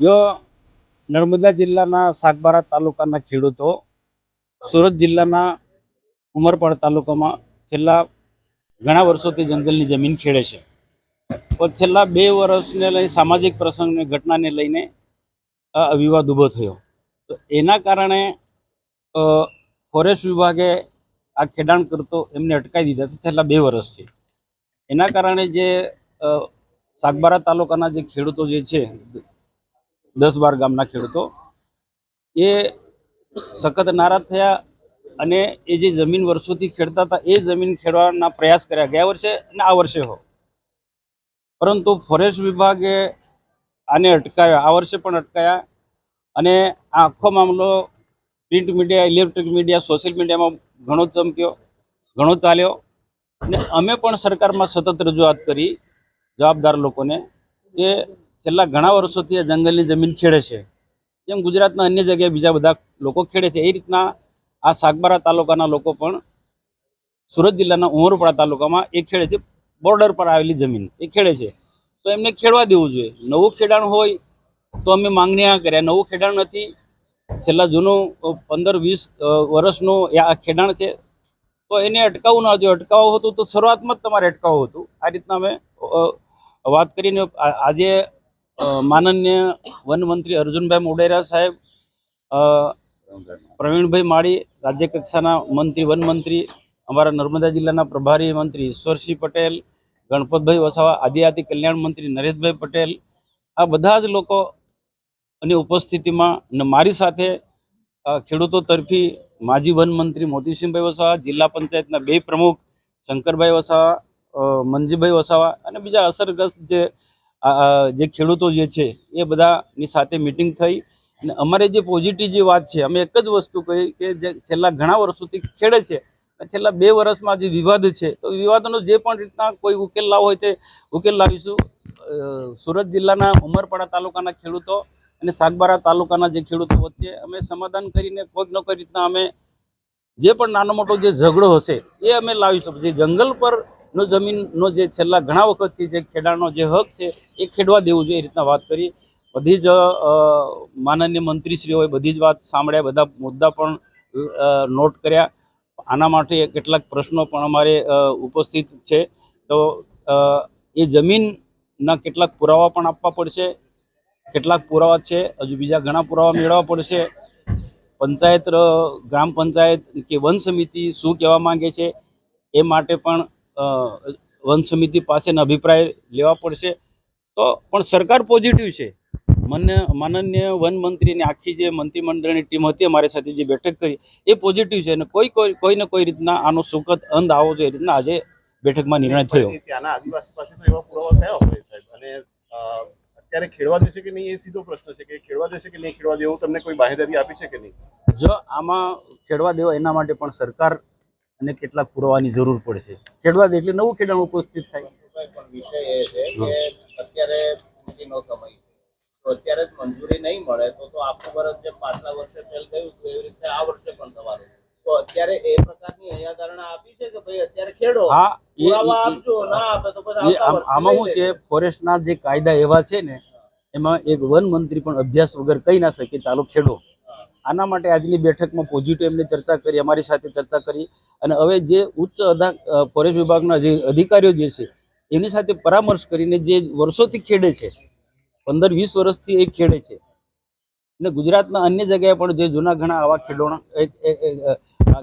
જો નર્મદા જિલ્લાના સાગબારા તાલુકાના ખેડૂતો સુરત જિલ્લાના ઉમરપાડ તાલુકામાં છેલ્લા ઘણા વર્ષોથી જંગલની જમીન ખેડે છે. પણ છેલ્લા 2 વર્ષને લઈ સામાજિક પ્રસંગને ઘટનાને લઈને આ વિવાદ ઊભો થયો. તો એના કારણે ફોરેસ્ટ વિભાગે આ ખેડાણ કરતો એમને અટકાવી દીધા છે છેલ્લા 2 વર્ષથી. એના કારણે જે સાગબારા તાલુકાના જે ખેડૂતો જે છે 10-12 ગામના ખેડૂતો એ સખત નારાજ થયા અને એ જે જમીન વર્ષોથી ખેડતા હતા એ જમીન ખેડવાના પ્રયાસ કર્યા ગયા વર્ષે અને આ વર્ષે હો, પરંતુ ફોરેસ્ટ વિભાગે આને અટકાવ્યા, આ વર્ષે પણ અટકાયા. અને આ આખો મામલો print media, electric media, social મીડિયામાં ઘણો ચમક્યો, ઘણો ચાલ્યો. અને અમે પણ સરકારમાં સતત રજૂઆત કરી જવાબદાર લોકોને કે છેલ્લા ઘણા વર્ષોથી આ જંગલની જમીન ખેડે છે, જેમ ગુજરાતના અન્ય જગ્યાએ બીજા બધા લોકો ખેડે છે એ રીતના આ સાગબારા તાલુકાના લોકો પણ સુરત જિલ્લાના ઉમરપાડા તાલુકામાં એ ખેડે છે. બોર્ડર પર આવેલી જમીન એ ખેડે છે, તો એમને ખેડવા દેવું જોઈએ. નવું ખેડાણ હોય તો અમે માંગણી આ કર્યા. નવું ખેડાણ નથી, છેલ્લા જૂનું 15-20 વર્ષનું આ ખેડાણ છે, તો એને અટકાવવું ન જોઈએ. અટકાવવું હતું તો શરૂઆતમાં જ તમારે અટકાવવું હતું. આ રીતના અમે વાત કરીને આજે માનનીય વનમંત્રી અર્જુનભાઈ મોઢેરા સાહેબ, પ્રવીણભાઈ માળી રાજ્ય કક્ષાના મંત્રી, વનમંત્રી, અમારા નર્મદા જિલ્લાના પ્રભારી મંત્રી ઈશ્વરસિંહ પટેલ, ગણપતભાઈ વસાવા, આદિજાતિ કલ્યાણ મંત્રી નરેશભાઈ પટેલ, આ બધા જ લોકો ની ઉપસ્થિતિમાં અને મારી સાથે ખેડૂતો તરફી માજી વનમંત્રી મોતીસિંહભાઈ વસાવા, જિલ્લા પંચાયતના 2 પ્રમુખ શંકરભાઈ વસાવા, મંજીભાઈ વસાવા અને બીજા અસરગ્રસ્ત જે ખેડૂતો જે છે એ બધાની સાથે મિટિંગ થઈ. અને અમારે જે પોઝિટિવ જે વાત છે, અમે એક જ વસ્તુ કહી કે જે છેલ્લા ઘણા વર્ષોથી ખેડે છે, છેલ્લા 2 વર્ષમાં જે વિવાદ છે, તો વિવાદનો જે પણ રીતના કોઈ ઉકેલ લાવવો હોય તે ઉકેલ લાવીશું. સુરત જિલ્લાના ઉમરપાડા તાલુકાના ખેડૂતો અને સાગબારા તાલુકાના જે ખેડૂતો વચ્ચે અમે સમાધાન કરીને કોઈક ન કોઈ રીતના અમે જે પણ નાનો મોટો જે ઝઘડો હશે એ અમે લાવીશું. જે જંગલ પર નો જમીનનો જે છેલ્લા ઘણા વખતથી જે ખેડાણનો જે હક છે એ ખેડવા દેવું જોઈએ, એ રીતના વાત કરી. બધી જ માનનીય મંત્રીશ્રીઓએ બધી જ વાત સાંભળ્યા, બધા મુદ્દા પણ નોટ કર્યા. આના માટે કેટલાક પ્રશ્નો પણ અમારે ઉપસ્થિત છે. તો એ જમીનના કેટલાક પુરાવા પણ આપવા પડશે. કેટલાક પુરાવા છે, હજુ બીજા ઘણા પુરાવા મેળવવા પડશે. પંચાયત, ગ્રામ પંચાયત કે વન સમિતિ શું કહેવા માંગે છે એ માટે પણ વન સમિતિ પાસેનો અભિપ્રાય લેવા પડશે. તો પણ સરકાર પોઝિટિવ છે. માનનીય વનમંત્રીની આખી જે મંત્રીમંડળની ટીમ હતી અમારી સાથે જે બેઠક કરી એ પોઝિટિવ છે, અને કોઈને કોઈ રીતના આનો સુખદ અંત આવો જોઈએ એ રીતના આજે બેઠકમાં નિર્ણય થયો. ત્યાંના આદિવાસી પાસે તો એવા પુરાવા થયા હોય સાહેબ, અને અત્યારે ખેડવા દેશે કે નહીં એ સીધો પ્રશ્ન છે કે ખેડવા દેશે કે નહીં ખેડવા દેવું, તમને કોઈ બાહેધરી આપી છે કે નહીં? જો આમાં ખેડવા દેવા એના માટે પણ સરકાર અને કેટલાક પુરાવાની જરૂર પડશે. ખેડવા દે એટલે નવું ખેડાણ ઉપસ્થિત થાય. પણ વિષય એ છે કે અત્યારે કૃષિનો સમય છે, તો અત્યારે જ મંજૂરી નહીં મળે તો આખું વર્ષ જે પાછલા વર્ષે ફેલ ગયું હતું એવી રીતે આ વર્ષે પણ થવાનું. તો અત્યારે એ પ્રકારની હૈયાધારણા આપી છે કે ભાઈ અત્યારે ખેડો, પુરાવા આપજો, ના આપે તો પછી આમાં શું છે, ફોરેસ્ટના જે કાયદા એવા છે ને, એમાં એક વન મંત્રી પણ અભ્યાસ વગર કહી ના શકે ચાલો ખેડો. આના માટે આજની બેઠકમાં પોઝિટિવ એમને ચર્ચા કરી, અમારી સાથે ચર્ચા કરી. અને હવે જે ઉચ્ચ ફોરેસ્ટ વિભાગના જે અધિકારીઓ જે છે એમની સાથે પરામર્શ કરીને જે વર્ષોથી ખેડે છે, 15-20 વર્ષથી એ ખેડે છે, અને ગુજરાતના અન્ય જગ્યાએ પણ જે જૂના ઘણા આવા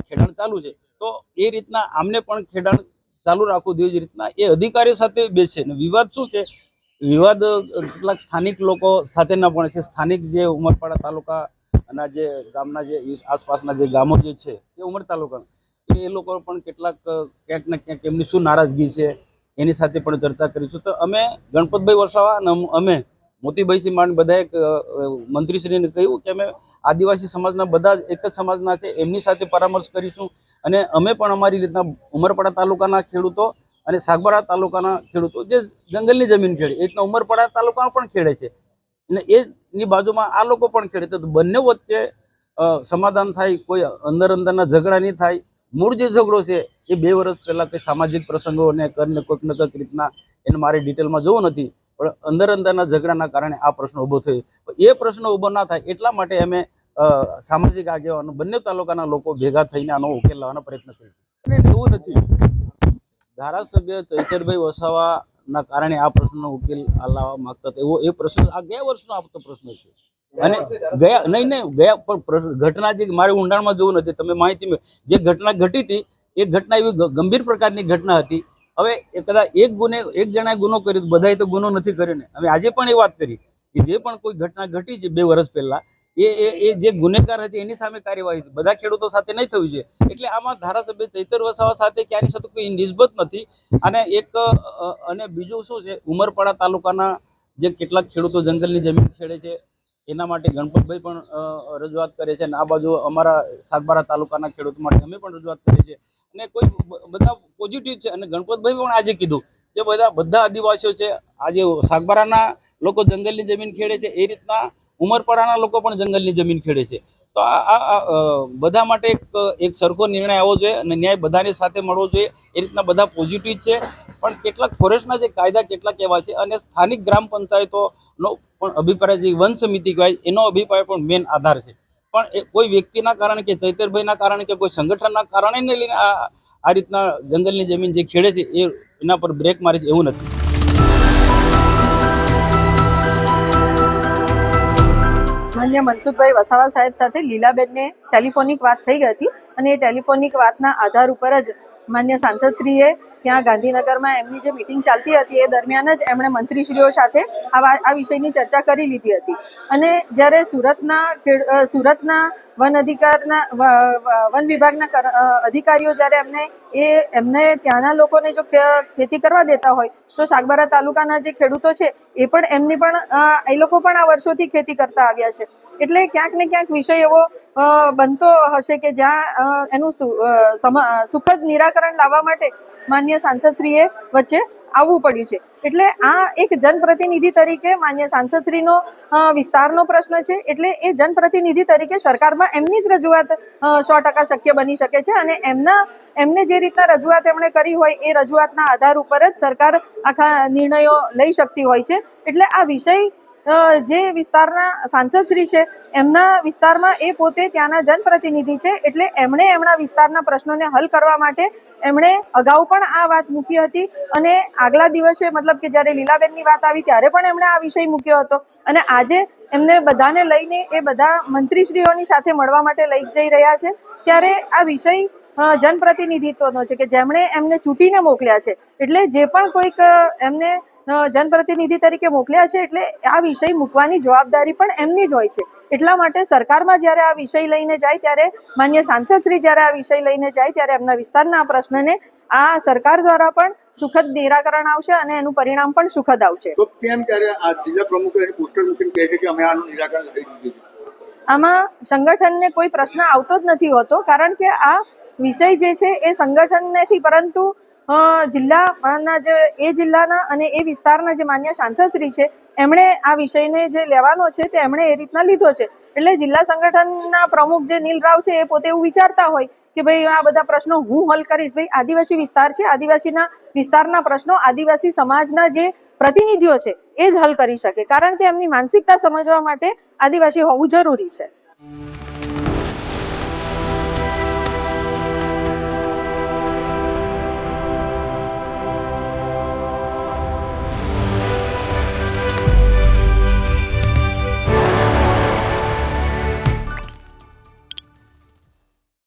ખેડાણ ચાલુ છે, તો એ રીતના આમને પણ ખેડાણ ચાલુ રાખવું જોઈએ. જે રીતના એ અધિકારીઓ સાથે બેસે. ને વિવાદ શું છે, વિવાદ કેટલાક સ્થાનિક લોકો સાથેના પણ છે. સ્થાનિક જે ઉમરપાડા તાલુકાના જે ગામના જે આસપાસના જે ગામો જે છે એ ઉમર તાલુકાના એ લોકો પણ કેટલાક ક્યાંક ને ક્યાંક એમની શું નારાજગી છે એની સાથે પણ ચર્ચા કરીશું. તો અમે ગણપતભાઈ વસાવા અને અમે મોતીભાઈસિંહ માંડ બધાએ મંત્રીશ્રીને કહ્યું કે અમે આદિવાસી સમાજના બધા એક જ સમાજના છે, એમની સાથે પરામર્શ કરીશું. અને અમે પણ અમારી રીતના ઉમરપાડા તાલુકાના ખેડૂતો અને સાગબારા તાલુકાના ખેડૂતો જે જંગલની જમીન ખેડે એ રીતના ઉમરપાડા તાલુકામાં પણ ખેડે છે, અને એની બાજુમાં આ લોકો પણ ખેડે. તો બંને વચ્ચે સમાધાન થાય, કોઈ અંદરના ઝઘડા નહીં થાય. મૂળ જે ઝઘડો છે એ 2 વર્ષ પહેલાં કંઈ સામાજિક પ્રસંગો અને કરીને કોઈક ને કોઈક રીતના એને મારી ડિટેલમાં જોવું નથી, પણ અંદરના ઝઘડાના કારણે આ પ્રશ્ન ઊભો થયો. એ પ્રશ્ન ઊભો ના થાય એટલા માટે અમે સામાજિક આગેવાનો બંને તાલુકાના લોકો ભેગા થઈને આનો ઉકેલ લાવવાનો પ્રયત્ન કરીશું. અને એવું નથી, ધારાસભ્ય ચૈતરભાઈ વસાવાના કારણે આ પ્રશ્નનો ઉકેલ લાવવા માંગતા હતા એવો એ પ્રશ્ન આ ગયા વર્ષનો આપતો પ્રશ્ન છે. અને ગયા પણ ઘટના જે મારે ઊંડાણમાં જવું નથી, તમે માહિતી જે ઘટના ઘટી હતી એ ઘટના એવી ગંભીર પ્રકારની ઘટના હતી. હવે કદાચ એક જણાએ ગુનો કર્યો, બધાએ તો ગુનો નથી કર્યો ને. હવે આજે પણ એ વાત કરી કે જે પણ કોઈ ઘટના ઘટી છે 2 વર્ષ પહેલા એ જે ગુનેગાર હતી એની સામે કાર્યવાહી હતી, બધા ખેડૂતો સાથે નહીં થવી જોઈએ. એટલે આમાં ધારાસભ્ય ચૈતર વસાવા સાથે ક્યાંની સાથે કોઈ નિસ્બત નથી. અને બીજું શું છે, ઉમરપાડા તાલુકાના જે કેટલાક ખેડૂતો જંગલની જમીન ખેડે છે એના માટે ગણપતભાઈ પણ રજૂઆત કરે છે, અને આ બાજુ અમારા સાગબારા તાલુકાના ખેડૂતો માટે અમે પણ રજૂઆત કરીએ છીએ. અને કોઈ બધા પોઝિટિવ છે. અને ગણપતભાઈ પણ આજે કીધું કે બધા આદિવાસીઓ છે, આજે સાગબારાના લોકો જંગલની જમીન ખેડે છે એ રીતના ઉમરપાડાના લોકો પણ જંગલની જમીન ખેડે છે. તો આ બધા માટે એક સરખો નિર્ણય આવવો જોઈએ અને ન્યાય બધાની સાથે મળવો જોઈએ. એ રીતના બધા પોઝિટિવ છે. પણ કેટલાક ફોરેસ્ટના જે કાયદા કેટલાક એવા છે અને સ્થાનિક ગ્રામ પંચાયતોનો પણ અભિપ્રાય જે વન સમિતિ કહેવાય એનો અભિપ્રાય પણ મેન આધાર છે. પણ એ કોઈ વ્યક્તિના કારણે કે ચૈતરભાઈના કારણે કે કોઈ સંગઠનના કારણે ને લઈને આ રીતના જંગલની જમીન જે ખેડે છે એના પર બ્રેક મારે છે એવું નથી. માન્ય મનસુખભાઈ વસાવા સાહેબ સાથે લીલાબેનને ટેલિફોનિક વાત થઈ ગઈ હતી અને એ ટેલિફોનિક વાતના આધાર ઉપર જ માન્ય સાંસદશ્રીએ ત્યાં ગાંધીનગરમાં એમની જે મિટિંગ ચાલતી હતી એ દરમિયાન જ એમણે મંત્રીશ્રીઓ સાથે આ વિષયની ચર્ચા કરી લીધી હતી. અને જ્યારે સુરતના વન વિભાગના અધિકારીઓ જ્યારે એમને ત્યાંના લોકોને જો ખેતી કરવા દેતા હોય તો સાગબારા તાલુકાના જે ખેડૂતો છે એ લોકો પણ આ વર્ષોથી ખેતી કરતા આવ્યા છે. એટલે ક્યાંક ને ક્યાંક વિષય એવો બનતો હશે કે જ્યાં એનું સુખદ નિરાકરણ લાવવા માટે માન્ય સાંસદશ્રીએ વચ્ચે આવવું પડ્યું છે. એટલે આ એક જનપ્રતિનિધિ તરીકે માન્ય સાંસદશ્રીનો વિસ્તારનો પ્રશ્ન છે. એટલે એ જનપ્રતિનિધિ તરીકે સરકારમાં એમની જ રજૂઆત 100% શક્ય બની શકે છે. અને એમને જે રીતના રજૂઆત એમણે કરી હોય એ રજૂઆતના આધાર ઉપર જ સરકાર આખા નિર્ણયો લઈ શકતી હોય છે. એટલે આ વિષય જે વિસ્તારના સાંસદશ્રી છે એમના વિસ્તારમાં એ પોતે ત્યાંના જનપ્રતિનિધિ છે. એટલે એમણે એમના વિસ્તારના પ્રશ્નોને હલ કરવા માટે એમણે અગાઉ પણ આ વાત મૂકી હતી અને આગલા દિવસે મતલબ કે જ્યારે લીલાબેનની વાત આવી ત્યારે પણ એમણે આ વિષય મૂક્યો હતો. અને આજે એમને બધાને લઈને એ બધા મંત્રીશ્રીઓની સાથે મળવા માટે લઈ જઈ રહ્યા છે. ત્યારે આ વિષય જનપ્રતિનિધિત્વનો છે કે જેમણે એમને ચૂંટીને મોકલ્યા છે. એટલે જે પણ કોઈક એમને જનપ્રતિનિધિ તરીકે મોકલ્યા છે એટલે આ વિષય મૂકવાની જવાબદારી પણ એમની જ હોય છે. એટલા માટે સરકારમાં જ્યારે આ વિષય લઈને જાય ત્યારે માન્ય સાંસદશ્રી જ્યારે આ વિષય લઈને જાય ત્યારે એમના વિસ્તારના પ્રશ્નને આ સરકાર દ્વારા પણ સુખદ નિરાકરણ આવશે અને એનું પરિણામ પણ સુખદ આવશે. તો કેમ ત્યારે આ જિલ્લા પ્રમુખે પોસ્ટર મૂકીને કહે છે કે અમે આનું નિરાકરણ લઈ લીધું? આમાં સંગઠનને કોઈ પ્રશ્ન આવતો જ નથી હોતો, કારણ કે આ વિષય જે છે એ સંગઠન નથી પરંતુ જિલ્લાના અને એ વિસ્તારના જે માન્ય સાંસદશ્રી છે એમણે આ વિષયને જે લેવાનો છે તે એમણે એ રીતના લીધો છે. એટલે જિલ્લા સંગઠનના પ્રમુખ જે નીલ રાવ છે એ પોતે એવું વિચારતા હોય કે ભાઈ આ બધા પ્રશ્નો હું હલ કરીશ. ભાઈ આદિવાસી વિસ્તાર છે, આદિવાસીના વિસ્તારના પ્રશ્નો આદિવાસી સમાજના જે પ્રતિનિધિઓ છે એ જ હલ કરી શકે, કારણ કે એમની માનસિકતા સમજવા માટે આદિવાસી હોવું જરૂરી છે.